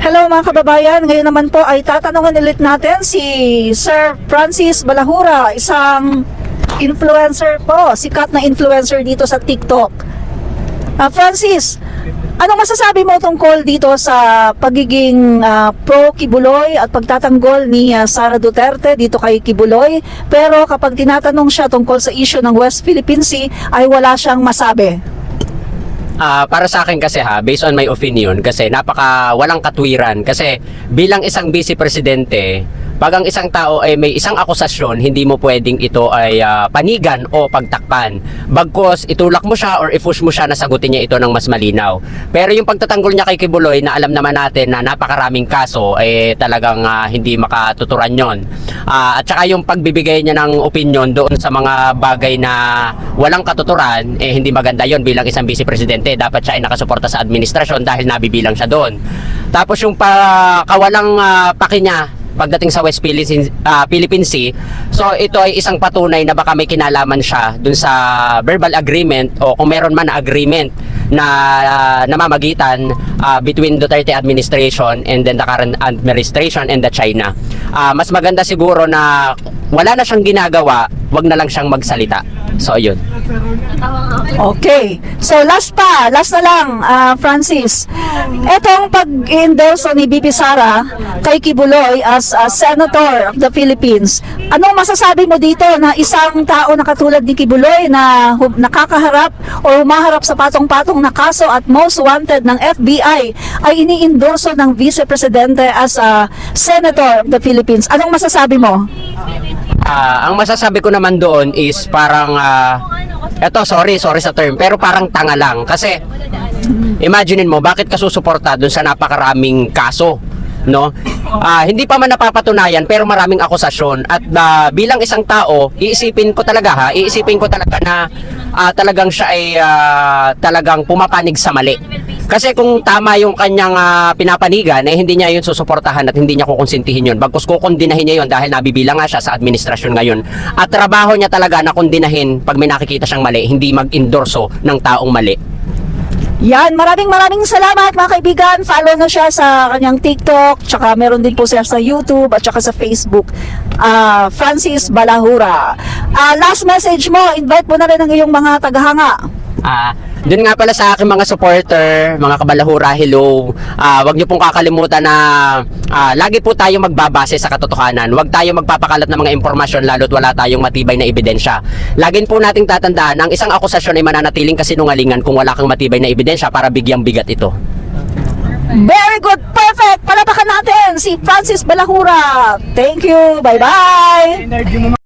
Hello mga kababayan, ngayon naman po ay tatanungin ulit natin si Sir Francis Balahura, isang influencer po, sikat na influencer dito sa TikTok. Francis, anong masasabi mo tungkol dito sa pagiging pro Kibuloy at pagtatanggol ni Sara Duterte dito kay Kibuloy, pero kapag tinatanong siya tungkol sa issue ng West Philippine Sea ay wala siyang masabi? Para sa akin kasi based on my opinion, kasi napaka walang katwiran. Kasi bilang isang vice presidente, pag ang isang tao ay may isang akusasyon, hindi mo pwedeng ito ay panigan o pagtakpan. Bagkus itulak mo siya or i-push mo siya na sagutin niya ito ng mas malinaw. Pero yung pagtatanggol niya kay Kibuloy, na alam naman natin na napakaraming kaso, talagang hindi makatuturan yon. At saka yung pagbibigay niya ng opinion doon sa mga bagay na walang katuturan, hindi maganda yon bilang isang vice presidente. Dapat siya ay nakasuporta sa administrasyon dahil nabibilang siya doon. Tapos yung kawalang paki niya pagdating sa West Philippine Sea, so ito ay isang patunay na baka may kinalaman siya dun sa verbal agreement o kung meron man na agreement na namamagitan between Duterte administration and then the current administration and the China. Mas maganda siguro na wala na siyang ginagawa, wag na lang siyang magsalita. So yun. Okay. So last na lang, Francis. Etong pag-endorse ni BP Sara kay Kibuloy as Senator of the Philippines, anong masasabi mo dito na isang tao na katulad ni Kibuloy na nakakaharap o humaharap sa patong-patong na kaso at most wanted ng FBI ay ini-endorso ng Vice Presidente as Senator of the Philippines? Anong masasabi mo? Ang masasabi ko naman doon is parang sorry sa term, pero parang tanga lang kasi imaginein mo bakit ka susuporta doon sa napakaraming kaso, no? Hindi pa man napapatunayan pero maraming akusasyon at bilang isang tao, iisipin ko talaga na talagang siya ay talagang pumapanig sa mali. Kasi kung tama yung kanyang pinapanigan, hindi niya yun susuportahan at hindi niya kukonsintihin yun. Bagkus kukondinahin niya yun dahil nabibilang nga siya sa administrasyon ngayon. At trabaho niya talaga na kondinahin pag may nakikita siyang mali, hindi mag-endorso ng taong mali. Yan, maraming salamat mga kaibigan. Follow na siya sa kanyang TikTok, tsaka meron din po siya sa YouTube at tsaka sa Facebook. Francis Balahura. Last message mo, invite mo na rin ang iyong mga tagahanga. Doon nga pala sa aking mga supporter, mga kabalahura, hello. Wag niyo pong kakalimutan na lagi po tayong magbabase sa katotohanan. Wag tayong magpapakalat ng mga impormasyon lalo't wala tayong matibay na ebidensya. Lagin po nating tatandaan, ang isang akusasyon ay mananatiling kasinungalingan kung wala kang matibay na ebidensya para bigyang bigat ito. Very good, perfect. Palapakan natin si Francis Balahura. Thank you. Bye-bye.